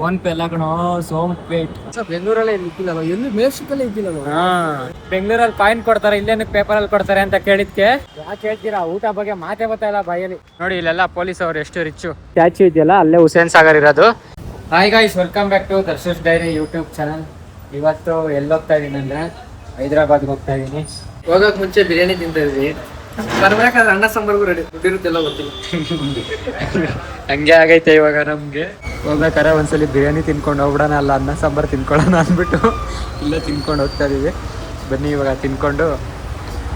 Phone pay ಎಲ್ಲ ಕಣೋ ಸೋಂಪೇಟ್ ಬೆಂಗಳೂರಲ್ಲೇ ಇದ್ದಿಲ್ಲ ಎಲ್ಲಿ ಮೇಲ್ಶಿಪ್ಪಲ್ಲೇ ಇದ್ದಿಲ್ಲ. ಬೆಂಗಳೂರಲ್ಲಿ ಕಾಯಿನ್ ಕೊಡ್ತಾರೆ, ಇಲ್ಲೇನು ಪೇಪರ್ ಅಲ್ಲಿ ಕೊಡ್ತಾರೆ ಅಂತ ಕೇಳಿದ್ಕೆ ಯಾಕೆ ಹೇಳ್ತೀರಾ? ಊಟ ಬಗ್ಗೆ ಮಾತೇ ಬರ್ತಾ ಇಲ್ಲ ಬಾಯಲ್ಲಿ. ನೋಡಿ ಇಲ್ಲೆಲ್ಲ ಪೊಲೀಸ್ ಅವರು ಎಷ್ಟು ರಿಚ್ಚು. ಸ್ಟ್ಯಾಚ್ಯೂ ಇದೆಯಲ್ಲ ಅಲ್ಲೇ ಹುಸೇನ್ ಸಾಗರ್ ಇರೋದು. Hi guys, welcome back to Darsha's diary YouTube channel. ಇವತ್ತು ಎಲ್ಲಿ ಹೋಗ್ತಾ ಇದೀನಿ ಅಂದ್ರೆ ಹೈದರಾಬಾದ್ಗೆ ಹೋಗ್ತಾ ಇದೀನಿ. ಹೋಗಕ್ ಮುಂಚೆ ಬಿರಿಯಾನಿ ತಿಂತಾ ಇದ್ವಿ, ಬರ್ಬೇಕಾದ್ರೆ ಅನ್ನ ಸಾಂಬಾರ್ಗೂ ರೆಡಿ ದುಡ್ಡಿರುತ್ತೆಲ್ಲ ಗೊತ್ತಿಲ್ಲ. ಹಂಗೆ ಆಗೈತೆ ಇವಾಗ ನಮ್ಗೆ. ಹೋಗ್ಬೇಕಾರೆ ಒಂದ್ಸಲಿ ಬಿರಿಯಾನಿ ತಿನ್ಕೊಂಡು ಹೋಗ್ಬಿಡೋಣ, ಅಲ್ಲ ಅನ್ನ ಸಾಂಬಾರು ತಿನ್ಕೊಳ್ಳೋಣ ಅಂದ್ಬಿಟ್ಟು ಇಲ್ಲೇ ತಿನ್ಕೊಂಡು ಹೋಗ್ತಾ ಇದೀವಿ. ಬನ್ನಿ ಇವಾಗ ತಿನ್ಕೊಂಡು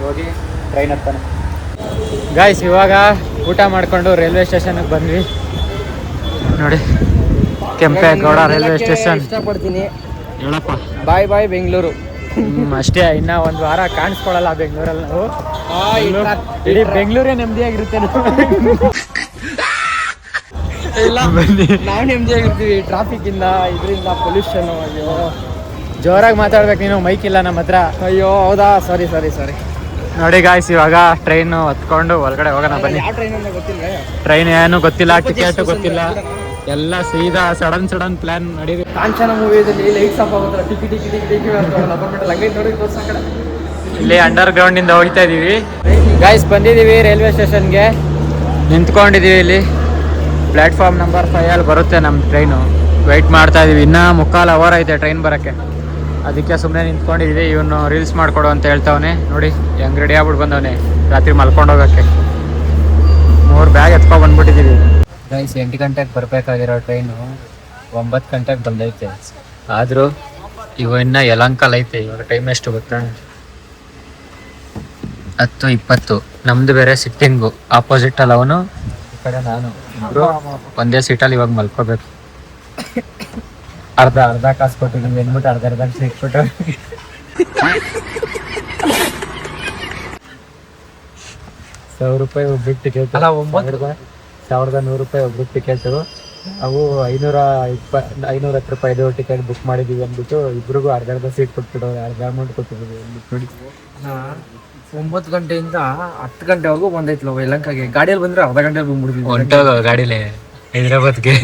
ಹೋಗಿ ಟ್ರೈನ್ ಹತ್ತಾನೆ. ಗಾಯ್ಸ್ ಇವಾಗ ಊಟ ಮಾಡ್ಕೊಂಡು ರೈಲ್ವೆ ಸ್ಟೇಷನ್ಗೆ ಬಂದ್ವಿ. ನೋಡಿ ಕೆಂಪೇಗೌಡ ರೈಲ್ವೆ ಸ್ಟೇಷನ್. ಇಷ್ಟಪಡ್ತೀನಿ, ಹೇಳಪ್ಪ. ಬಾಯ್ ಬಾಯ್ ಬೆಂಗಳೂರು. ಅಷ್ಟೇ, ಇನ್ನ ಒಂದ್ ವಾರ ಕಾಣಿಸ್ಕೊಳಲ್ಲ ಬೆಂಗಳೂರಲ್ಲಿ ನಾವು. ಇಡೀ ಬೆಂಗಳೂರೇ ನೆಮ್ಮದಿಯಾಗಿರುತ್ತೆ. ನಾವು ನೆಮ್ಮದಿಯಾಗಿರ್ತೀವಿ ಟ್ರಾಫಿಕ್ ಇಂದ, ಇದರಿಂದ ಪೊಲ್ಯೂಷನ್. ಅಯ್ಯೋ ಜೋರಾಗಿ ಮಾತಾಡ್ಬೇಕು ನೀನು, ಮೈಕ್ ಇಲ್ಲ ನಮ್ಮ ಹತ್ರ. ಅಯ್ಯೋ ಹೌದಾ, ಸಾರಿ. ನೋಡಿ ಗಾಯ್ಸ್ ಇವಾಗ ಟ್ರೈನ್ ಹತ್ಕೊಂಡು ಹೊರಗಡೆ ಹೋಗೋಣ ಬನ್ನಿ. ಯಾವ ಟ್ರೈನ್ ಅಂತ ಗೊತ್ತಿಲ್ಲ, ಟ್ರೈನ್ ಏನು ಗೊತ್ತಿಲ್ಲ, ಟಿಕೆಟ್ ಗೊತ್ತಿಲ್ಲ, ಎಲ್ಲ ಸೀದಾ ಸಡನ್ ಪ್ಲಾನ್ ನಡೀರಿ. ಕಾಂಚನ ಮೂವಿಯಲ್ಲಿ ಲೈಟ್ಸ್ ಆಫ್ ಆಗುತ್ತಲ್ಲ, ಟಿಕಿ ನೋಡಿ ತೋರ್ಸಕಡೆ. ಇಲ್ಲಿ ಅಂಡರ್ ಗ್ರೌಂಡ್ ಇಂದ ಹೋಗ್ತಾ ಇದೀವಿ ಗಾಯ್ಸ್. ಬಂದಿದೀವಿ ರೈಲ್ವೆ ಸ್ಟೇಷನ್ಗೆ, ನಿಂತ್ಕೊಂಡಿದೀವಿ ಇಲ್ಲಿ. ಪ್ಲಾಟ್ಫಾರ್ಮ್ ನಂಬರ್ 5 ಅಲ್ಲಿ ಬರುತ್ತೆ ನಮ್ಮ ಟ್ರೈನು. ವೆಯ್ಟ್ ಮಾಡ್ತಾ ಇದೀವಿ, ಇನ್ನೂ 3/4 ಅವರ್ ಐತೆ ಟ್ರೈನ್ ಬರೋಕ್ಕೆ. ಅದಕ್ಕೆ ಸುಮ್ಮನೆ ನಿಂತ್ಕೊಂಡಿದೀವಿ. ಇವನು ರೀಲ್ಸ್ ಮಾಡ್ಕೊಡು ಅಂತ ಹೇಳ್ತಾವನೆ. ನೋಡಿ ಹೆಂಗ್ ರೆಡಿ ಆಗ್ಬಿಟ್ಟು ಬಂದವನೆ ರಾತ್ರಿ ಮಲ್ಕೊಂಡು ಹೋಗೋಕ್ಕೆ. 3 ಬ್ಯಾಗ್ ಎತ್ಕೊಂಡು ಬಂದ್ಬಿಟ್ಟಿದ್ದೀವಿ ಗೈಸ್. 8 ಗಂಟೆಗೆ ಬರಬೇಕಾಗಿರೋ ಟ್ರೈನು 9 ಗಂಟೆಗೆ ಬಂದೈತೆ. ಆದರೂ ಇವ ಇನ್ನು ಯಲಂಕಲ್ ಐತೆ. ಇವಾಗ ಟೈಮ್ ಎಷ್ಟು ಗೊತ್ತಾ? 10:20. ನಮ್ದು ಬೇರೆ ಸಿಟ್ಟಿಂಗು ಆಪೋಸಿಟ್ ಅಲ್ಲ, ಅವನು ಈ ಕಡೆ ನಾನು, ಇಬ್ರು ಒಂದೇ ಸೀಟಲ್ಲಿ ಇವಾಗ ಮಲ್ಕೋಬೇಕು. ಅರ್ಧ ಕಾಸು ಕೊಟ್ಟಿದ್ದೀವಿ ಅಂದ್ಬಿಟ್ಟು ಅರ್ಧ ಸೀಟ್ ಕೊಟ್ಟು ₹1,000 ಒಬ್ರಿಗೆ ಟಿಕೆಟ್. 1,100 ರೂಪಾಯಿ ಒಬ್ರಿಗೆ ಟಿಕೆಟು. ಅವು 510 ರೂಪಾಯಿದು ಟಿಕೆಟ್ ಬುಕ್ ಮಾಡಿದೀವಿ ಅಂದ್ಬಿಟ್ಟು ಇಬ್ರಿಗೂ ಅರ್ಧ ಸೀಟ್ ಕೊಟ್ಬಿಟ್ಟು ಅರ್ಧ ಅಮೌಂಟ್ ಕೊಟ್ಟಿದ್ದೀವಿ ನೋಡಿ. 9 ಗಂಟೆಯಿಂದ 10 ಗಂಟೆವರೆಗೂ ಬಂದೈತ್ಲ ಯಲಂಕಾಗೆ. ಗಾಡಿಯಲ್ಲಿ ಬಂದ್ರೆ ಅರ್ಧ ಗಂಟೆಯಲ್ಲಿ ಬಂದ್ಬಿಡ್ತೀವಿ. ಹೊಂಟೋಗ ಗಾಡಿಲೇ ಹೈದರಾಬಾದ್ಗೆ.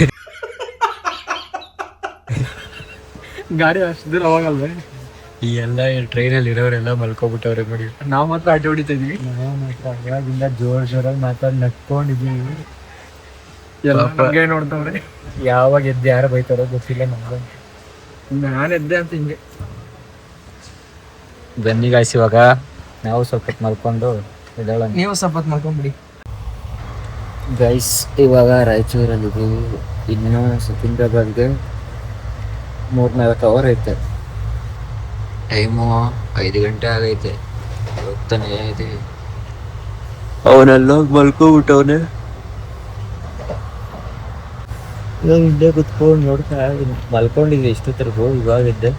ಗಾಡಿ ಅಷ್ಟು ದೂರ ಹೋಗಲ್ವೇ? ಈ ಎಲ್ಲ ಟ್ರೈನಲ್ಲಿ ಇರೋರೆಲ್ಲ ಮಲ್ಕೊಬಿಟ್ಟವ್ರೆ ನೋಡಿ. ನಾವು ಮಾತ್ರ ಅಡ್ಡ ಹೊಡಿತಾ ಇದೀವಿ. ನಾವು ಮಾತ್ರ ಅವಾಗಿಂದ ಜೋರಾಗಿ ಮಾತಾಡಿ ನಕ್ಕೊಂಡಿದ್ದೀವಿ. ಎಲ್ಲ ನೋಡ್ತಾವ್ರೆ. ಯಾವಾಗ ಎದ್ದು ಯಾರು ಬೈತಾರೋ ಗೊತ್ತಿಲ್ಲ ನಮ್ಗೆ. ನಾನು ಎದ್ದೆ ಅಂತ ಹಿಂಗೆ. ಬನ್ನಿ ಗಾಯ್ಸ್, ಇವಾಗ ನಾವು ಸ್ವಲ್ಪ ಮಲ್ಕೊಂಡು ಇದಳ. ನೀವು ಸ್ವಲ್ಪ ಮಾಡ್ಕೊಂಬಿಡಿ ಗೈಸ್. ಇವಾಗ ರಾಯಚೂರಲ್ಲಿ ಇನ್ನೂ ಸಿಕಿಂದ್ರಾಬಾದ್ಗೆ 3-4 ಅವರ್ ಐತೆ. ಟೈಮು 5 ಗಂಟೆ ಆಗೈತೆ. ಹೋಗ್ತಾನೆ ಇದೆ ಅವನೆಲ್ಲೋಗಿ ಮಲ್ಕೊಬಿಟ್ಟವನೆ. ಇವಾಗ ಹಿಂದೆ ಕುತ್ಕೊಂಡು ನೋಡ್ತಾ ಮಲ್ಕೊಂಡಿದ್ದೆ ಇಷ್ಟೊತ್ತರೆಗೂ. ಇವಾಗಿದ್ದೆ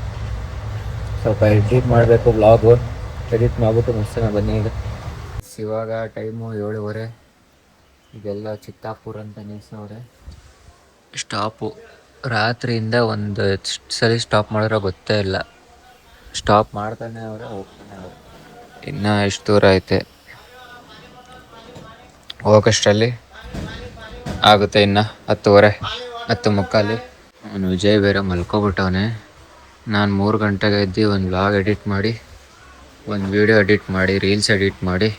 ಸ್ವಲ್ಪ ಎಡಿಟ್ ಮಾಡಬೇಕು, ವ್ಲಾಗು ಎಡಿಟ್ ಮಾಡ್ಬಿಟ್ಟು ಮುಗಿಸೋಣ ಬನ್ನಿ. ಇವಾಗ ಟೈಮು 7:30. ಇದೆಲ್ಲ ಚಿತ್ತಾಪುರ ಅಂತ ನಿಲ್ಸವ್ರೆ ಸ್ಟಾಪು. ರಾತ್ರಿಯಿಂದ ಒಂದು ಸಲ ಸ್ಟಾಪ್ ಮಾಡಿರೋ ಗೊತ್ತೇ ಇಲ್ಲ. ಸ್ಟಾಪ್ ಮಾಡ್ತಾನೆ ಅವರೇ ಹೋಗ್ತಾನೆ ಅವರು. ಇನ್ನೂ ಎಷ್ಟು ದೂರ ಐತೆ ಹೋಗಷ್ಟರಲ್ಲಿ ಆಗುತ್ತೆ. ಇನ್ನು 10:30, 10:45. ಅವನು ವಿಜಯ್ ಬೇರೆ ಮಲ್ಕೊಬಿಟ್ಟವನೆ. ನಾನು 3 ಗಂಟೆಗೆ ಎದ್ದು ಒಂದು ವ್ಲಾಗ್ ಎಡಿಟ್ ಮಾಡಿ, ಒಂದು ವೀಡಿಯೋ ಎಡಿಟ್ ಮಾಡಿ, ರೀಲ್ಸ್ ಎಡಿಟ್ ಮಾಡಿ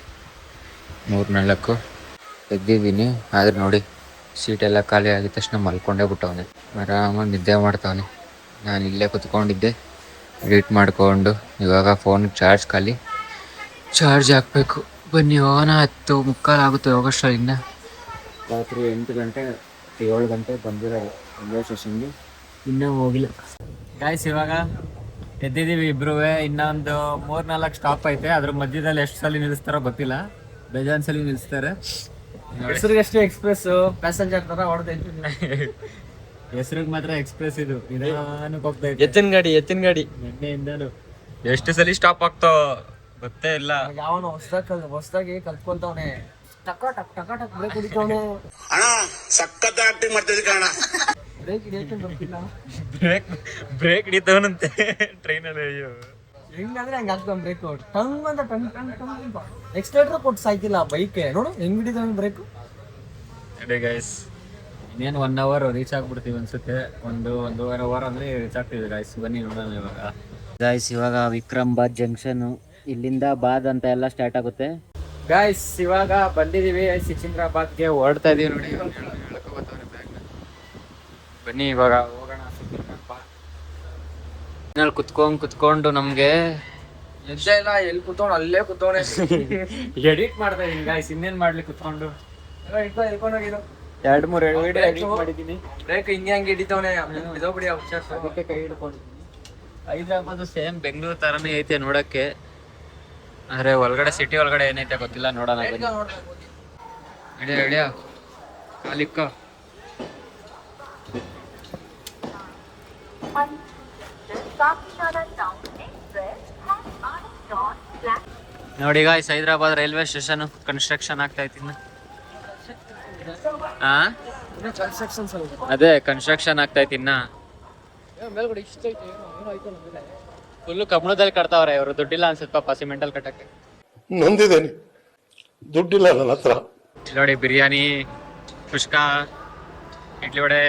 3-4 ಎದ್ದಿದ್ದೀನಿ. ಆದರೆ ನೋಡಿ ಸೀಟೆಲ್ಲ ಖಾಲಿ ಆಗಿದ ತಕ್ಷಣ ಮಲ್ಕೊಂಡೇ ಬಿಟ್ಟವನೆ. ಆರಾಮಾಗಿ ನಿದ್ದೆ ಮಾಡ್ತಾವನೆ. ನಾನು ಇಲ್ಲೇ ಕುತ್ಕೊಂಡಿದ್ದೆ ಎಡಿಟ್ ಮಾಡಿಕೊಂಡು. ಇವಾಗ ಫೋನ್ ಚಾರ್ಜ್ ಖಾಲಿ, ಚಾರ್ಜ್ ಹಾಕಬೇಕು. ಬನ್ನಿ ಹೋಗೋಣ. 10:45 ಆಗುತ್ತೆ ಹೋಗೋಷ್ಟರಿಂದ. ರಾತ್ರಿ 8 ಗಂಟೆ 7 ಗಂಟೆ ಬಂದಿರೋದು ರೈಲ್ವೆ ಸ್ಟೇಷನ್ಗೆ. ಇನ್ನೂ ಹೋಗಿಲ್ಲ ಗಾಯ್ಸ್. ಇವಾಗ ಎದ್ದಿದ್ದೀವಿ ಇಬ್ರು. ಇನ್ನೊಂದು 3-4 ಸ್ಟಾಪ್ ಐತೆ. ಅದ್ರ ಮಧ್ಯದಲ್ಲಿ ಎಷ್ಟು ಸಲ ನಿಲ್ಲಿಸ್ತಾರೋ ಗೊತ್ತಿಲ್ಲ, ಬೇಜಾನ್ ಸಲ ನಿಲ್ಲಿಸ್ತಾರೆ. ಹೆಸರಿಗಷ್ಟೇ ಎಕ್ಸ್ಪ್ರೆಸ್, ಪ್ಯಾಸೆಂಜರ್ ತರ ಹೊಡೆದೈತಿ. ಹೆಸರಿಗೆ ಮಾತ್ರ ಎಕ್ಸ್ಪ್ರೆಸ್. ಇದು ನಿಧಾನಕ್ಕೆ ಹೋಗ್ತಾ ಇದೆ. ಎತ್ತಿನ ಗಾಡಿ ನಿನ್ನೆಯಿಂದನು ಎಷ್ಟು ಸಲ ಸ್ಟಾಪ್ ಆಗ್ತಾವ ಗೊತ್ತೇ ಇಲ್ಲ. ಯಾವನು ಹೊಸದಾಗಿ ಕಲ್ತ್ಕೊಂತವನೆ. ಟಕ ಬ್ರೇಕ್ ಹೊಡಿತವನೆ. ಬ್ರೇಕ್ ಹಿಡಿತವನಂತೆ ಟ್ರೈನಲ್ಲಿ. ಅಯ್ಯೋ ಹೆಂಗಂದ್ರೆ ಹಂಗ ಆಗ್ತಾವ ಬ್ರೇಕ್. ಟಂಗ್ ಅಂತ ಟಂಗ್ ಎಕ್ಸ್ಲೇಟರ್ ಕೊಟ್ಟು ಸಾಯ್ತಿಲ್ಲ ಬೈಕ್. ನೋಡು ಹೆಂಗ್ ಹಿಡಿದವನ್ ಬ್ರೇಕ್. ಅದೇ ಗೈಸ್ ಇನ್ನೇನು 1 ಅವರ್ ರೀಚ್ ಆಗ್ಬಿಡ್ತೀವಿ ಅನ್ಸುತ್ತೆ. ಒಂದೂವರೆ ಅವರ್ ಅಂದ್ರೆ ರೀಚ್ ಆಗ್ತೀವಿ ಗಾಯ್ಸ್. ಬನ್ನಿ ನೋಡೋಣ ಇವಾಗ. ಗಾಯ್ಸ್ ಇವಾಗ ವಿಕ್ರಮ್ಬಾದ್ ಜಂಕ್ಷನ್, ಇಲ್ಲಿಂದ ಬಾದ್ ಅಂತ ಎಲ್ಲ ಸ್ಟಾರ್ಟ್ ಆಗುತ್ತೆ. ಗಾಯ್ಸ್ ಇವಾಗ ಬಂದಿದೀವಿ ಸಿಕಿಂದ್ರಾಬಾದ್ಗೆ, ಹೊರಡ್ತಾ ಇದೀವಿ ನೋಡಿ. ಬನ್ನಿ ಇವಾಗ ಹೋಗೋಣ ಸಿಕಿಂದ್ರಾಬಾದ್. ಇದ್ರಲ್ಲಿ ಕುತ್ಕೊಂಡು ನಮ್ಗೆ ಎಷ್ಟೇ ಇಲ್ಲ, ಎಲ್ಲಿ ಕೂತ್ಕೊಂಡು ಅಲ್ಲೇ ಕೂತ್ಕೊಂಡೆ ಎಡಿಟ್ ಮಾಡ್ತಾ ಇದೀನಿ ಗಾಯ್ಸ್. ಇನ್ನೇನ್ ಮಾಡ್ಲಿ ಕುತ್ಕೊಂಡು. ಹೋಗಿದ್ದು 2-3 ವಿಡಿಯೋ ಎಡಿಟ್ ಮಾಡಿದೀನಿ. ಬ್ರೇಕ್ ಹಿಂಗೆ ಹಂಗೆ ಹಿಡಿತವನೆ ಇದೋಬಿಡಿ ಅದಕ್ಕೆ ಕೈ ಹಿಡ್ಕೊಂಡು. ಹೈದ್ರಾಬಾದ್ ಸೇಮ್ ಬೆಂಗಳೂರು ತರನೇ ಐತೆ ನೋಡಕ್ಕೆ, ಆದ್ರೆ ಒಳಗಡೆ ಸಿಟಿ ಒಳಗಡೆ ಏನೈತೆ ಗೊತ್ತಿಲ್ಲ, ನೋಡೋಣ. ಹಿಡಿಯ ಕಾಲಿಕ್ಕ. ನೋಡಿ guys, Hyderabad railway station construction ಆಗ್ತಾ ಐತಿ. ಅದೇ ಕನ್ಸ್ಟ್ರಕ್ಷನ್ ಆಗ್ತಾ ಐತಿ. ಇನ್ನ ಫುಲ್ಲು ಕಬ್ಬಣದಲ್ಲಿ ಕಟ್ತಾವ್ರೆ ಇವರು. ದುಡ್ಡಿಲ್ಲ ಅನ್ಸುತ್ತೆ ಪಾಪ ಸಿಮೆಂಟಲ್ಲಿ ಕಟ್ಟಕ್ಕೆ. ನೊಂದಿದ್ದೇನೆ, ದುಡ್ಡಿಲ್ಲ ನನ್ನ ಹತ್ರ. ನೋಡಿ ಬಿರಿಯಾನಿ, ಕುಷ್ಕ, ಇಡ್ಲಿ ವಡೆ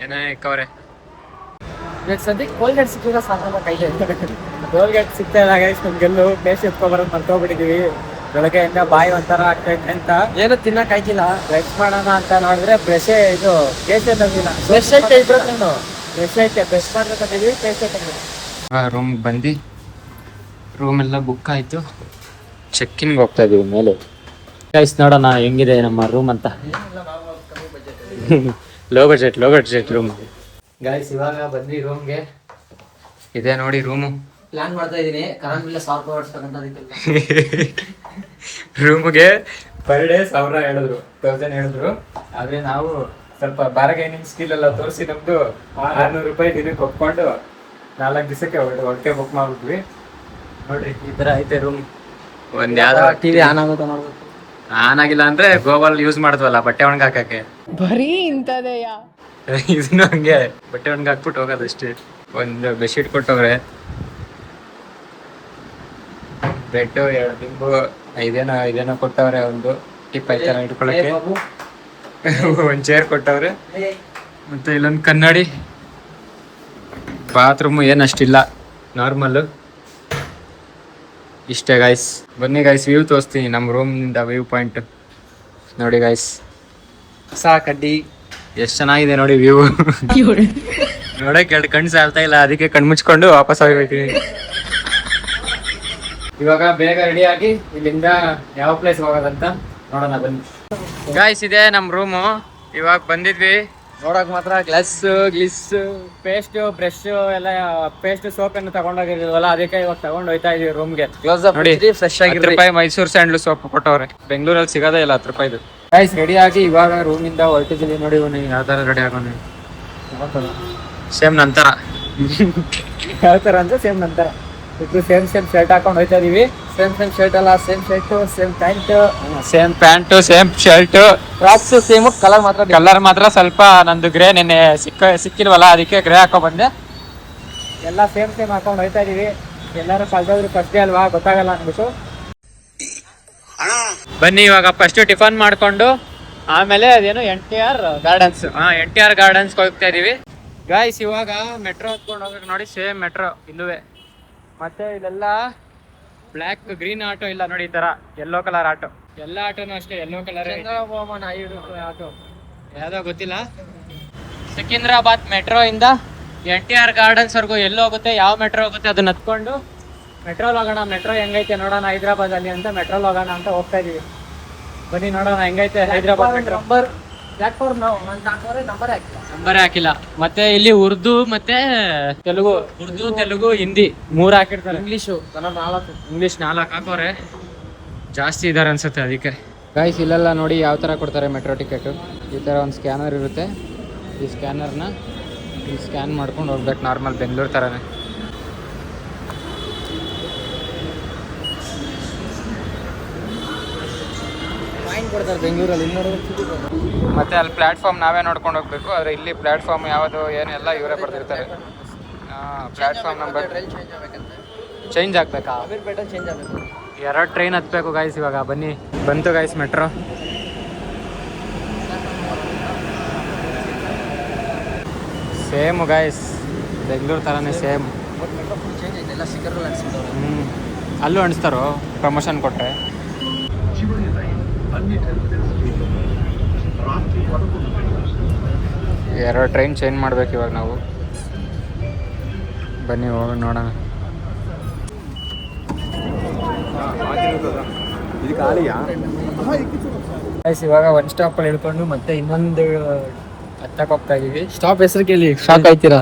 ಏನೇ ಇಕ್ಕವ್ರೆ. ಸದ್ಯಕ್ಕೆ ಕೋಲ್ಗೇಟ್ ಸಿಕ್ಕಿದ್ರೆ ಸಾಕಲ್ಲ ಕೈಗೆ. ಕೋಲ್ಗೇಟ್ ಸಿಗ್ತಾ ಇಲ್ಲ ಗೈಸ್, ನಮ್ಗೆಲ್ಲೂ ಬೇಸ್ ಎತ್ಕೊಬರೋದು ಮರ್ತೋಗ್ಬಿಟ್ಟಿದೀವಿ. ಬೆಳಗ್ಗೆಯಿಂದ ಬಾಯಿ ಒಂಥರ ಆಗ್ತೈತೆ ಅಂತ ಏನು ತಿನ್ನಕ್ ಆಯ್ತಿಲ್ಲ. ಬ್ರಷ್ ಮಾಡೋಣ ಅಂತ ನೋಡಿದ್ರೆ ಬ್ರಷ್ ಇದು ಟೇಸ್ಟ್ ತಂದಿಲ್ಲ. ಬ್ರಷ್ ಐತೆ ಇಬ್ರು, ಬ್ರಷ್ ಐತೆ, ಬ್ರಷ್ ಮಾಡ್ಬೇಕಂತಿದ್ವಿ, ಟೇಸ್ಟ್ ಐತೆ. ರೂಮ್ ಬಂದು ರೂಮ್ ಎಲ್ಲ ಬುಕ್ ಆಯ್ತು, ಚೆಕ್ಕಿನ್ಗೆ ಹೋಗ್ತಾ ಇದೀವಿ ಮೇಲೆ. ಗೈಸ್ ನೋಡೋಣ ಹೆಂಗಿದೆ ನಮ್ಮ ರೂಮ್ ಅಂತ. Low budget room. ಗೈಸ್ ಇವಾಗ ಬಂದ್ವಿ ರೂಮ್ಗೆ. ಇದೆ ನೋಡಿ ರೂಮು. ಪ್ಲಾನ್ ಮಾಡ್ತಾ ಇದೀನಿ ಕರೆಂಟ್ ಬಿಲ್ 1000 ರೂಪಾಯಿ ಹೊಡ್ಸ್ಬೇಕಂತ. ಅದಕ್ಕೆಲ್ಲ ರೂಮ್ಗೆ ಪರ್ ಡೇ 1000 ಹೇಳಿದ್ರು. ಆದ್ರೆ ನಾವು ಸ್ವಲ್ಪ ಬಾರ್ಗೈನಿಂಗ್ ಸ್ಕಿಲ್ ಎಲ್ಲ ತೋರಿಸಿ ನಮ್ದು 600 ರೂಪಾಯಿ ದಿನಕ್ಕೆ ಒಪ್ಕೊಂಡು 4 ದಿವಸಕ್ಕೆ ಹೊಟ್ಟೆ ಬುಕ್ ಮಾಡ್ಬಿಟ್ವಿ. ನೋಡ್ರಿ ಈ ತರ ಐತೆ ರೂಮ್. ಒಂದ್ ಯಾವ್ದೋ ಟಿವಿ ಆನ್ ಆಗುತ್ತೆ ನೋಡ್ಬೇಕು. ಆನ್ ಆಗಿಲ್ಲ ಅಂದ್ರೆ ಗೋಬಲ್ ಯೂಸ್ ಮಾಡಿದ್ವಲ್ಲ ಬಟ್ಟೆ ಒಣಗ ಹಾಕಕ್ಕೆ, ಬರೀ ಇಂಥದೆಯಾ. ಇದನ್ನು ಹಂಗೆ ಬಟ್ಟೆ ಒಣಗ ಹಾಕ್ಬಿಟ್ಟು ಹೋಗೋದಷ್ಟೇ. ಒಂದು ಬೆಡ್ಶೀಟ್ ಕೊಟ್ಟವ್ರೆ, ಬೆಡ್ 2 ದಿಂಬು, ಇದೇನೋ ಕೊಟ್ಟವ್ರೆ. ಒಂದು ಟಿಪ್ ಐತನ ಇಟ್ಕೊಳಕ್ಕೆ. ಒಂದ್ ಚೇರ್ ಕೊಟ್ಟವ್ರೆ, ಮತ್ತೆ ಇಲ್ಲೊಂದು ಕನ್ನಡಿ. ಬಾತ್ರೂಮ್ ಏನಷ್ಟಿಲ್ಲ, ನಾರ್ಮಲ್ ಇಷ್ಟೇ ಗಾಯ್ಸ್. ಬನ್ನಿ ಗಾಯ್ಸ್, ವ್ಯೂ ತೋರಿಸ್ತೀನಿ ನಮ್ಮ ರೂಮ್ನಿಂದ. ವ್ಯೂ ಪಾಯಿಂಟ್ ನೋಡಿ ಗಾಯ್ಸ್, ಸಾಕಡ್ಡಿ ಎಷ್ಟು ಚೆನ್ನಾಗಿದೆ ನೋಡಿ ವ್ಯೂ. ನೋಡಕ್ಕೆ 2 ಕಣ್ಣು ಸಾಲ್ತಾ ಇಲ್ಲ, ಅದಕ್ಕೆ ಕಣ್ಣು ಮುಚ್ಕೊಂಡು ವಾಪಸ್ ಹೋಗ್ಬೇಕೀನಿ. ಇವಾಗ ಬೇಗ ರೆಡಿ ಆಗಿ ಇಲ್ಲಿಂದ ಯಾವ ಪ್ಲೇಸ್ ಹೋಗೋದಂತ ನೋಡೋಣ ಬನ್ನಿ. ಗಾಯ್ಸ್ ಇದೆ ನಮ್ಮ ರೂಮು. ಇವಾಗ ಬಂದಿದ್ವಿ. ನೋಡಕ್ ಮಾತ್ರ ಗ್ಲಾಸ್ ಗ್ಲಿಸ್ ಪೇಸ್ಟ್ ಬ್ರಷ್ ಎಲ್ಲ ಪೇಸ್ಟ್ ಸೋಪ್ ಏನು ತಗೊಂಡೋಗಿರ್ಲಿಲ್ವಲ್ಲ, ಅದಕ್ಕೆ ಇವಾಗ ತಗೊಂಡ್ ಹೋಯ್ತಾ ಇದೀವಿ ರೂಮ್ಗೆ. ಕ್ಲೋಸ್ ಅಪ್ ನೋಡಿ, ಫ್ರೆಶ್ ಆಗಿ 10 ರೂಪಾಯಿ ಮೈಸೂರು ಸ್ಯಾಂಡ್ಲು ಸೋಪ್ ಕೊಟ್ಟವ್ರೆ. ಬೆಂಗಳೂರಲ್ಲಿ ಸಿಗೋದೇ ಇಲ್ಲ 10 ರೂಪಾಯಿದು. ಗೈಸ್ ರೆಡಿ ಆಗಿ ಇವಾಗ ರೂಮಿಂದ ಹೊರಟಿದ್ದೀವಿ. ನೋಡಿ ಯಾವ ತರ ರೆಡಿ ಆಗೋಣ. ಸೇಮ್ ನಂತರ ಯಾವ ತರ ಅಂದ್ರೆ ಸೇಮ್ ನಂತರ ಇಬ್ರು ಸೇಮ್ ಶರ್ಟ್ ಹಾಕೊಂಡು ಹೋಯ್ತಾ ಇದೀವಿ. ಸೇಮ್ ಶರ್ಟ್ ಅಲ್ಲ, same shirt, same pant, same shirt, tracks same. Colour ಮಾತ್ರ ಸ್ವಲ್ಪ ನಂದು ಗ್ರೇ. ನೆನ್ನೆ ಸಿಕ್ಕಿಲ್ವಲ್ಲ, ಅದಕ್ಕೆ ಗ್ರೇ ಹಾಕೋ ಬಂದೆ. ಎಲ್ಲ ಸೇಮ್ ಹಾಕೊಂಡು ಹೋಯ್ತಾ ಇದೀವಿ. ಎಲ್ಲರೂ ಕಲ್ತೋದ್ರು ಫಸ್ಟ್ ಡೇ ಅಲ್ವಾ, ಗೊತ್ತಾಗಲ್ಲ ಅನ್ಬಿಟ್ಟು. ಬನ್ನಿ ಇವಾಗ ಫಸ್ಟ್ ಟಿಫನ್ ಮಾಡ್ಕೊಂಡು ಆಮೇಲೆ ಅದೇನು NTR ಗಾರ್ಡನ್ಸ್ ಹೋಗ್ತಾ ಇದೀವಿ. ಗಾಯ್ಸ್ ಇವಾಗ ಮೆಟ್ರೋ ಹತ್ಕೊಂಡು ಹೋಗ್ಬೇಕು ನೋಡಿ. ಸೇಮ್ ಮೆಟ್ರೋ ಇಲ್ಲುವೆ. ಮತ್ತೆ ಇದೆಲ್ಲ ಬ್ಲ್ಯಾಕ್ ಗ್ರೀನ್ ಆಟೋ ಇಲ್ಲ ನೋಡಿ, ಈ ತರ ಯೆಲ್ಲೋ ಕಲರ್ ಆಟೋ. ಎಲ್ಲ ಆಟೋನು ಅಷ್ಟೇ ಯೆಲ್ಲೋ ಕಲರ್ ಆಟೋ ಯಾವ್ದೋ ಗೊತ್ತಿಲ್ಲ. ಸಿಕಿಂದ್ರಾಬಾದ್ ಮೆಟ್ರೋ ಇಂದ NTR ಗಾರ್ಡನ್ಸ್ ವರ್ಗು ಎಲ್ಲಿ ಹೋಗುತ್ತೆ, ಯಾವ ಮೆಟ್ರೋ ಹೋಗುತ್ತೆ ಅದನ್ನ ಹತ್ಕೊಂಡು ಮೆಟ್ರೋಲ್ ಹೋಗೋಣ. ಮೆಟ್ರೋ ಹೆಂಗೈತೆ ನೋಡೋಣ ಹೈದ್ರಾಬಾದ್ ಅಲ್ಲಿ ಅಂತ ಮೆಟ್ರೋಲ್ ಹೋಗೋಣ ಅಂತ ಹೋಗ್ತಾ ಇದೀವಿ. ಬನ್ನಿ ನೋಡೋಣ ಹೆಂಗೈತೆ ಹೈದ್ರಾಬಾದ್ ಮೆಟ್ರೋ. ನಂಬರ್ ಹಾಕಿಲ್ಲ. ಮತ್ತೆ ಇಲ್ಲಿ ಉರ್ದು ಮತ್ತೆ ತೆಲುಗು ಹಿಂದಿ 3 ಹಾಕಿರ್ತಾರೆ. ಇಂಗ್ಲಿಷ್ 4 ಹಾಕೋರೆ. ಜಾಸ್ತಿ ಇದಾರೆ ಅನ್ಸುತ್ತೆ ಅದಕ್ಕೆ. ಗಾಯ್ಸ್ ಇಲ್ಲೆಲ್ಲ ನೋಡಿ ಯಾವ ತರ ಕೊಡ್ತಾರೆ ಮೆಟ್ರೋ ಟಿಕೆಟ್. ಈ ತರ ಒಂದು ಸ್ಕ್ಯಾನರ್ ಇರುತ್ತೆ. ಈ ಸ್ಕ್ಯಾನರ್ನ ಸ್ಕ್ಯಾನ್ ಮಾಡ್ಕೊಂಡು ಹೋಗ್ಬೇಕು, ನಾರ್ಮಲ್ ಬೆಂಗಳೂರು ತರನೇ. ಕೊಡ್ತಾರೆ ಬೆಂಗಳೂರಲ್ಲಿ. ಮತ್ತೆ ಅಲ್ಲಿ ಪ್ಲಾಟ್ಫಾರ್ಮ್ ನಾವೇ ನೋಡ್ಕೊಂಡು ಹೋಗ್ಬೇಕು. ಆದರೆ ಇಲ್ಲಿ ಪ್ಲಾಟ್ಫಾರ್ಮ್ ಯಾವುದು ಏನೆಲ್ಲ ಇವರೇ ಬರ್ತಿರ್ತಾರೆ. ಪ್ಲಾಟ್ಫಾರ್ಮ್ ನಂಬರ್ ಚೇಂಜ್ ಆಗ್ಬೇಕಾ? 2 ಟ್ರೈನ್ ಹತ್ಬೇಕು ಗಾಯ್ಸ್. ಇವಾಗ ಬನ್ನಿ, ಬಂತು guys metro. Same guys, Bengaluru ಥರನೇ ಸೇಮ್. ಅಲ್ಲೂ ಅಣಿಸ್ತಾರೋ ಪ್ರಮೋಷನ್ ಕೊಟ್ಟರೆ. ಎರಡು ಟ್ರೈನ್ ಚೇಂಜ್ ಮಾಡ್ಬೇಕು ಇವಾಗ ನಾವು. ಬನ್ನಿ ಹೋಗೋಣ ನೋಡೋಣ. ಇವಾಗ ಒಂದು ಸ್ಟಾಪಲ್ಲಿ ಇಳ್ಕೊಂಡು ಮತ್ತೆ ಇನ್ನೊಂದು ಹತ್ತಕ್ಕೆ ಹೋಗ್ತಾ ಇದೀವಿ. ಸ್ಟಾಪ್ ಹೆಸರು ಕೇಳಿ ಶಾಕ್ ಆಯ್ತೀರಾ.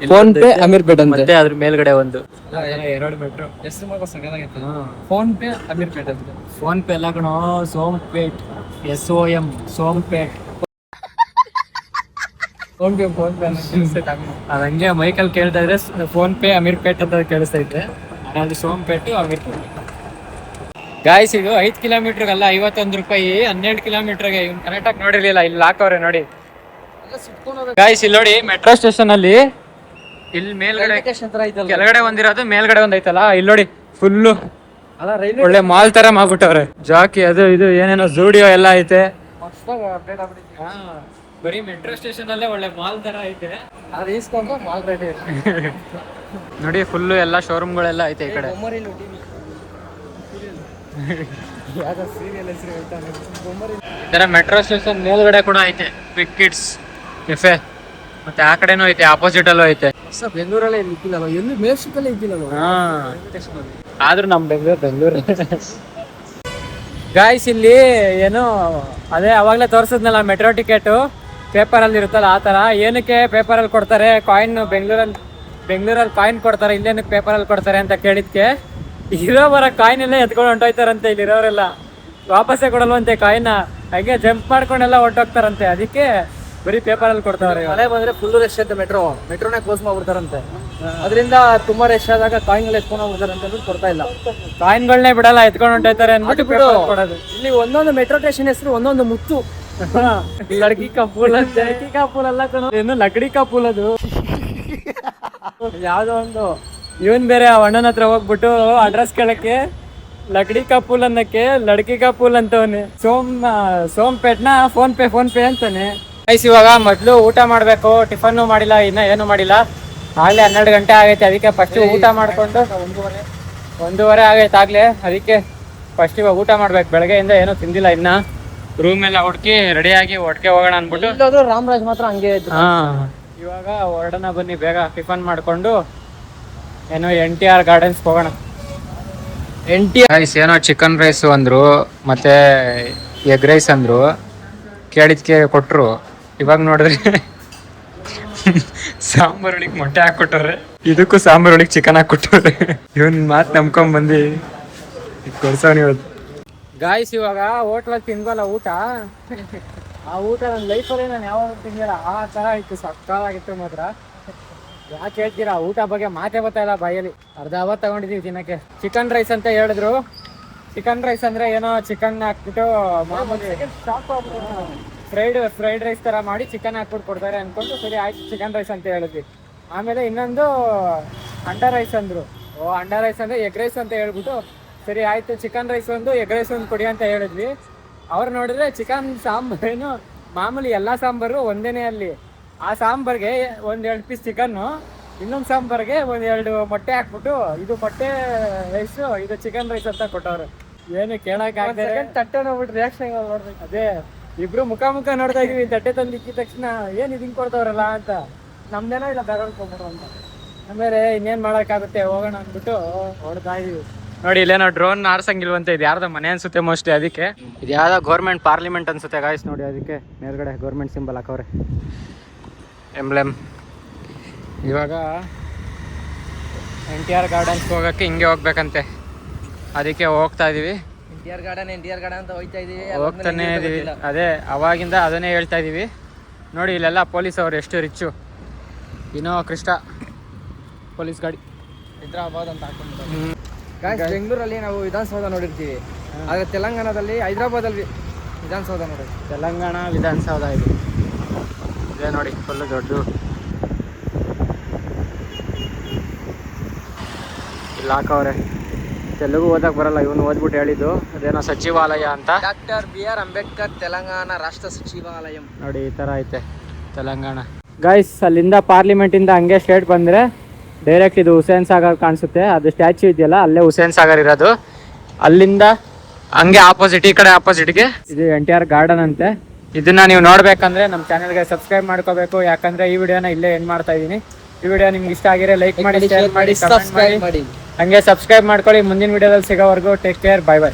ಫೋನ್ ಪೇ ಅಮೀರ್ಪೇಟ್ ಅಂತ, ಮತ್ತೆ ಅದ್ರ ಮೇಲ್ಗಡೆ ಒಂದು 2 ಮೆಟ್ರೋ ಹೆಸರು ಮಾತ್ರ ಸಗದಾಗಿತ್ತು. ಫೋನ್ ಪೇ ಅಮೀರ್ಪೇಟ್ ಅಂತ. ಫೋನ್ ಪೇ ಎಲ್ಲ ಕಣೋ, ಸೋಂಪೇಟ್, SOM ಸೋಂಪೇಟ್. ಫೋನ್ ಪೇ ಅದು ಹಂಗೆ ಮೈಕಲ್ಲಿ ಕೇಳ್ತಾ ಇದ್ರೆ ಫೋನ್ ಪೇ ಅಮೀರ್ಪೇಟ್ ಅಂತ ಕೇಳಿಸ್ತಾ ಇದ್ದೆ. ಅದು ಸೋಂಪೇಟು ಅಮೀರ್ಪೇಟ್. ಗಾಯ್ಸ್, ಇದು 5 ಕಿಲೋಮೀಟರ್ಗಲ್ಲ 51 ರೂಪಾಯಿ. 12 ಕಿಲೋಮೀಟರ್ಗೆ. ಇವ್ನು ಕರೆಕ್ಟಾಗಿ ನೋಡಿರ್ಲಿಲ್ಲ, ಇಲ್ಲಿ ಹಾಕವ್ರೆ ನೋಡಿ. ಗಾಯ್ಸ್ ಇಲ್ಲಿ ನೋಡಿ, ಮೆಟ್ರೋ ಸ್ಟೇಷನ್ ಅಲ್ಲಿ ಇಲ್ಲಿ ಮೇಲ್ಗಡೆ ಕೆಳಗಡೆ ಒಂದಿರೋದು, ಮೇಲ್ಗಡೆ ಒಂದೈತಲ್ಲ, ಇಲ್ಲಿ ನೋಡಿ ಫುಲ್ಲು ಒಳ್ಳೆ ಮಾಲ್ ತರ ಮಾಡ್ಬಿಟ್ಟವ್ರೆ. ಜಾಕಿ ಅದು ಇದು ಏನೇನೋ ಜೂಡಿಯೋ ಎಲ್ಲ ಐತೆ. ಬರೀ ಮೆಟ್ರೋ ಸ್ಟೇಷನ್ ಅಲ್ಲೇ ಒಳ್ಳೆ ಮಾಲ್ ತರ ಐತೆ. ಮಾಲ್ ರೇಟ್ ನೋಡಿ, ಫುಲ್ಲು ಎಲ್ಲ ಶೋರೂಮ್ಗಳೆಲ್ಲ ಐತೆ ಈ ಕಡೆ. ಈ ತರ ಮೆಟ್ರೋ ಸ್ಟೇಷನ್ ಮೇಲ್ಗಡೆ ಕೂಡ ಐತೆ ಕ್ವಿಕ್ ಕಿಡ್ಸ್ ಕೆಫೆ. ಮತ್ತೆ ಆ ಕಡೆನೂ ಐತೆ, ಆಪೋಸಿಟ್ ಅಲ್ಲೂ ಐತೆ. ಬೆಂಗಳೂರಲ್ಲೇ ಇದ್ದಿಲ್ಲ, ಎಲ್ಲಿ ಮೇಲ್ಶಿಪ್ಪಲ್ಲೇ ಇದ್ದಿಲ್ಲ. ಆದ್ರೂ ನಮ್ ಬೆಂಗಳೂರು. ಗಾಯ್ಸ್ ಇಲ್ಲಿ ಏನು ಅದೇ ಅವಾಗಲೇ ತೋರಿಸಿದ್ನಲ್ಲ ಮೆಟ್ರೋ ಟಿಕೆಟ್ ಪೇಪರಲ್ಲಿ ಇರುತ್ತಲ್ಲ, ಆ ಥರ. ಏನಕ್ಕೆ ಪೇಪರಲ್ಲಿ ಕೊಡ್ತಾರೆ ಕಾಯಿನ್? ಬೆಂಗಳೂರಲ್ಲಿ ಕಾಯಿನ್ ಕೊಡ್ತಾರೆ, ಇಲ್ಲೇನಕ್ಕೆ ಪೇಪರಲ್ಲಿ ಕೊಡ್ತಾರೆ ಅಂತ ಕೇಳಿದ್ಕೆ, ಇರೋ ಬರೋ ಕಾಯಿನ್ ಎಲ್ಲ ಎತ್ಕೊಂಡು ಹೊಂಟೋಯ್ತಾರಂತೆ ಇಲ್ಲಿರೋರೆಲ್ಲ. ವಾಪಸ್ಸೇ ಕೊಡಲ್ವಂತೆ ಕಾಯಿನ, ಹಾಗೆ ಜಂಪ್ ಮಾಡ್ಕೊಂಡೆಲ್ಲ ಹೊಂಟೋಗ್ತಾರಂತೆ. ಅದಕ್ಕೆ ಬರೀ ಪೇಪರಲ್ಲಿ ಕೊಡ್ತಾರೆ. ಮಳೆ ಬಂದ್ರೆ ಫುಲ್ ರಶ್ ಐತೆ, ಮೆಟ್ರೋನೇ ಕ್ಲೋಸ್ ಮಾಡ್ಬಿಡ್ತಾರಂತೆ. ಅದರಿಂದ ತುಂಬಾ ರಶ್ ಆದಾಗ ಕಾಯಿನ್ ಎತ್ಕೊಂಡು ಹೋಗ್ತಾರೆ ಅಂತ ಕೊಡ್ತಾ ಇಲ್ಲ. ಕಾಯಿನ್ಗಳನ್ನೇ ಬಿಡಲ್ಲ, ಎತ್ಕೊಂಡು ಹೊಂಟೋಯ್ತಾರೆ ಅಂದ್ಬಿಟ್ಟು ಕೊಡೋದು. ಇಲ್ಲಿ ಒಂದೊಂದು ಮೆಟ್ರೋ ಸ್ಟೇಷನ್ ಹೆಸರು ಒಂದೊಂದು ಮುತ್ತು. ಲಡ್ಕಿ ಕಾ ಪೂಲ್ ಅಂತ. ಲಡ್ಕಿ ಕಾ ಪೂಲ್ ಅಲ್ಲ ಕಣೋ, ಏನು ಲಕಡಿ ಕಾ ಪೂಲ್ ಅದು. ಯಾವ್ದೋ ಒಂದು ಇವನ್ ಬೇರೆ ಆ ಅಣ್ಣನ ಹತ್ರ ಹೋಗ್ಬಿಟ್ಟು ಅಡ್ರೆಸ್ ಕೇಳಕ್ಕೆ ಲಕಡಿ ಕಾ ಪೂಲ್ ಅನ್ನಕ್ಕೆ ಲಡ್ಕಿ ಕಾ ಪೂಲ್ ಅಂತವನೆ. ಸೋಂಪೇಟ್ನ ಫೋನ್ ಪೇ ಅಂತಾನೆ. ಗೈಸ್ ಇವಾಗ ಮೊದಲು ಊಟ ಮಾಡಬೇಕು. ಟಿಫನ್ನು ಮಾಡಿಲ್ಲ, ಇನ್ನ ಏನು ಮಾಡಿಲ್ಲ. ಆಗಲೇ 12 ಗಂಟೆ ಆಗೈತೆ. ಅದಕ್ಕೆ ಫಸ್ಟ್ ಊಟ ಮಾಡಿಕೊಂಡು 1:30 ಆಗೈತೆ ಆಗ್ಲೇ. ಅದಕ್ಕೆ ಫಸ್ಟ್ ಇವಾಗ ಊಟ ಮಾಡ್ಬೇಕು. ಬೆಳಗ್ಗೆಯಿಂದ ಏನೂ ತಿಂದಿಲ್ಲ ಇನ್ನ. ರೂಮ್ ಎಲ್ಲ ಹುಡುಕಿ ರೆಡಿಯಾಗಿ ಒಟ್ಟಿಗೆ ಹೋಗೋಣ ಅಂದ್ಬಿಟ್ಟು. ರಾಮರಾಜ್ ಮಾತ್ರ ಹಂಗೆ ಇತ್ತು. ಇವಾಗ ಹೊರಡೋಣ ಬನ್ನಿ, ಬೇಗ ಟಿಫನ್ ಮಾಡ್ಕೊಂಡು ಏನೋ NTR ಗಾರ್ಡನ್ಸ್ ಹೋಗೋಣ. ಏನೋ ಚಿಕನ್ ರೈಸ್ ಅಂದ್ರು, ಮತ್ತೆ ಎಗ್ ರೈಸ್ ಅಂದ್ರು. ಕೇಳಿದ್ಕೆ ಕೊಟ್ರು. ಇವಾಗ ನೋಡಿದ್ರೆ ಸಾಂಬಾರ್ ಒಳಗೆ ಮೊಟ್ಟೆ ಹಾಕ್ಕೊಟ್ಟವ್ರೆ, ಇದಕ್ಕೂ ಸಾಂಬಾರ್ ಒಳಗೆ ಚಿಕನ್ ಹಾಕ್ಕೊಟ್ಟವ್ರೆ. ಇವನ್ ಮಾತು ನಂಬ್ಕೊಂಡ್ ಬಂದು ಕೊಡ್ಸವನ್ ಇವತ್ತು. ಗಾಯ್ಸ್ ಇವಾಗ ಹೋಟ್ಲಲ್ಲಿ ತಿನ್ಬಲ್ಲ ಊಟ. ಆ ಊಟ ನನ್ನ ಲೈಫಲ್ಲಿ ನಾನು ಯಾವಾಗ ತಿಂದಿಲ್ಲ, ಆ ಥರ ಇತ್ತು, ಸಕ್ಕತ್ತಾಗಿತ್ತು ಮಾತ್ರ. ಯಾಕೆ ಹೇಳ್ತೀರಾ, ಊಟ ಬಗ್ಗೆ ಮಾತೇ ಬರ್ತಾ ಇಲ್ಲ ಬಾಯಲ್ಲಿ. ಅರ್ಧ ಅವತ್ತು ತಗೊಂಡಿದ್ದೀವಿ ತಿನ್ನಕ್ಕೆ. ಚಿಕನ್ ರೈಸ್ ಅಂತ ಹೇಳಿದ್ರು. ಚಿಕನ್ ರೈಸ್ ಅಂದ್ರೆ ಏನೋ ಚಿಕನ್ ಹಾಕ್ಬಿಟ್ಟು ಮಾಮೂಲಿ ಫ್ರೈಡ್ ರೈಸ್ ತರ ಮಾಡಿ ಚಿಕನ್ ಹಾಕ್ಬಿಟ್ಟು ಕೊಡ್ತಾರೆ ಅನ್ಕೊಂಡು ಸರಿ ಆಯ್ತು ಚಿಕನ್ ರೈಸ್ ಅಂತ ಹೇಳಿದ್ವಿ. ಆಮೇಲೆ ಇನ್ನೊಂದು ಅಂಡಾ ರೈಸ್ ಅಂದ್ರು. ಅಂಡಾ ರೈಸ್ ಅಂದ್ರೆ ಎಗ್ ರೈಸ್ ಅಂತ ಹೇಳ್ಬಿಟ್ಟು ಸರಿ ಆಯ್ತು ಚಿಕನ್ ರೈಸ್ ಒಂದು ಎಗ್ ರೈಸ್ ಒಂದು ಕೊಡಿ ಅಂತ ಹೇಳಿದ್ವಿ. ಅವ್ರು ನೋಡಿದ್ರೆ ಚಿಕನ್ ಸಾಂಬಾರೇನು ಮಾಮೂಲಿ ಎಲ್ಲ ಸಾಂಬಾರು ಒಂದೇನೇ ಅಲ್ಲಿ. ಆ ಸಾಂಬಾರ್ಗೆ 1-2 ಪೀಸ್ ಚಿಕನ್ನು, ಇನ್ನೊಂದು ಸಾಂಬಾರ್ಗೆ 1-2 ಮೊಟ್ಟೆ ಹಾಕ್ಬಿಟ್ಟು ಇದು ಮೊಟ್ಟೆ ರೈಸು, ಇದು ಚಿಕನ್ ರೈಸ್ ಅಂತ ಕೊಟ್ಟವ್ರು. ಏನು ಕೇಳಕ್ ಆಗ್ತಾರೆ. ತಟ್ಟೆ ನೋಡ್ಬಿಟ್ಟು ರಿಯಾಕ್ಷನ್ ನೋಡ್ಬೇಕು. ಅದೇ ಇಬ್ರು ಮುಖ ನೋಡ್ತಾ ಇದೀವಿ. ತಟ್ಟೆ ತಂದು ಇಕ್ಕಿದ ತಕ್ಷಣ ಏನ್ ಇದು ಹಿಂಗೆ ಕೊಡ್ತವ್ರಲ್ಲ ಅಂತ. ನಮ್ದೇನೋ ಇಲ್ಲ ಬೇರೆ ಅಂತ. ಆಮೇಲೆ ಇನ್ನೇನ್ ಮಾಡಕ್ಕಾಗುತ್ತೆ, ಹೋಗೋಣ ಅಂದ್ಬಿಟ್ಟು ಹೊಡ್ತಾ ಇದೀವಿ. ನೋಡಿ ಇಲ್ಲೇನೋ ಡ್ರೋನ್ ಆರ್ಸಂಗಿಲ್ವಂತೆ. ಇದು ಯಾರ್ದೋ ಮನೆ ಅನ್ಸುತ್ತೆ ಮೋಸ್ಟ್ಲಿ. ಅದಕ್ಕೆ ಇದು ಯಾವ್ದೋ ಗೌರ್ಮೆಂಟ್ ಪಾರ್ಲಿಮೆಂಟ್ ಅನ್ಸುತ್ತೆ ಗಾಯ್ಸ್. ನೋಡಿ ಅದಕ್ಕೆ ಮೇಲ್ಗಡೆ ಗೌರ್ಮೆಂಟ್ ಸಿಂಬಲ್ ಹಾಕವ್ರೆ, ಎಂಬ್ಲೆಮ್. ಇವಾಗ NTR ಗಾರ್ಡನ್ಸ್ಗೆ ಹೋಗೋಕ್ಕೆ ಹಿಂಗೆ ಹೋಗ್ಬೇಕಂತೆ. ಅದಕ್ಕೆ ಹೋಗ್ತಾ ಇದೀವಿ. NTR ಗಾರ್ಡನ್ ಅಂತ ಹೋಗ್ತಾ ಇದೀವಿ, ಹೋಗ್ತಾನೆ ಇದೀವಿ. ಅದೇ ಅವಾಗಿಂದ ಅದನ್ನೇ ಹೇಳ್ತಾ ಇದೀವಿ. ನೋಡಿ ಇಲ್ಲೆಲ್ಲ ಪೊಲೀಸ್ ಅವರು ಎಷ್ಟು ರಿಚ್ಚು. ಇನೋವಾ ಕ್ರಿಸ್ಟಾ ಪೊಲೀಸ್ ಗಾಡಿ, ಹೈದ್ರಾಬಾದ್ ಅಂತ ಹಾಕೊಂಡು. ಬೆಂಗಳೂರಲ್ಲಿ ನಾವು ವಿಧಾನಸೌಧ ನೋಡಿರ್ತೀವಿ, ಆದರೆ ತೆಲಂಗಾಣದಲ್ಲಿ ಹೈದ್ರಾಬಾದಲ್ಲಿ ವಿಧಾನಸೌಧ ನೋಡಿ. ತೆಲಂಗಾಣ ವಿಧಾನಸೌಧ ಇದು ಇದೇ ನೋಡಿ, ಫುಲ್ಲು ದೊಡ್ಡ. ಇಲ್ಲಿ ಹಾಕವ್ರೆ. ತೆಲುಗು ಓದಕ್ಕೆ ಬರಲ್ಲ, ಇವನು ಓದ್ಬಿಟ್ಟು ಹೇಳಿದ್ದು. ಅದೇನೋ ಸಚಿವಾಲಯ ಅಂತ. ಡಾಕ್ಟರ್ BR ಅಂಬೇಡ್ಕರ್ ತೆಲಂಗಾಣ ರಾಷ್ಟ್ರ ಸಚಿವಾಲಯ. ನೋಡಿ ಈ ಥರ ಐತೆ ತೆಲಂಗಾಣ. ಗೈಸ್ ಅಲ್ಲಿಂದ ಪಾರ್ಲಿಮೆಂಟಿಂದ ಹಂಗೆ ಸ್ಟ್ರೇಟ್ ಬಂದರೆ ಡೈರೆಕ್ಟ್ ಇದು ಹುಸೇನ್ ಸಾಗರ್ ಕಾಣಿಸುತ್ತೆ. ಅದು ಸ್ಟ್ಯಾಚ್ಯೂ ಇದೆಯಲ್ಲ ಅಲ್ಲೇ ಹುಸೇನ್ ಸಾಗರ್ ಇರೋದು. ಅಲ್ಲಿಂದ ಹಂಗೆ ಆಪೋಸಿಟ್ ಈ ಕಡೆ ಆಪೋಸಿಟ್ಗೆ ಇದು NTR ಗಾರ್ಡನ್ ಅಂತೆ. ಇದನ್ನ ನೀವು ನೋಡ್ಬೇಕಂದ್ರೆ ನಮ್ಮ ಚಾನಲ್ಗೆ ಸಬ್ಸ್ಕ್ರೈಬ್ ಮಾಡ್ಕೋಬೇಕು. ಯಾಕಂದ್ರೆ ಈ ವಿಡಿಯೋನ ಇಲ್ಲೇ ಎಂಡ್ ಮಾಡ್ತಾ ಇದೀನಿ. ಈ ವಿಡಿಯೋ ನಿಮ್ಗೆ ಇಷ್ಟ ಆಗಿದ್ರೆ ಲೈಕ್ ಮಾಡಿ, ಶೇರ್ ಮಾಡಿ, ಕಮೆಂಟ್ ಮಾಡಿ, ಹಂಗೆ ಸಬ್ಸ್ಕ್ರೈಬ್ ಮಾಡ್ಕೊಳ್ಳಿ. ಮುಂದಿನ ವಿಡಿಯೋದಲ್ಲಿ ಸಿಗೋವರೆಗೂ ಟೇಕ್ ಕೇರ್, ಬೈ ಬೈ.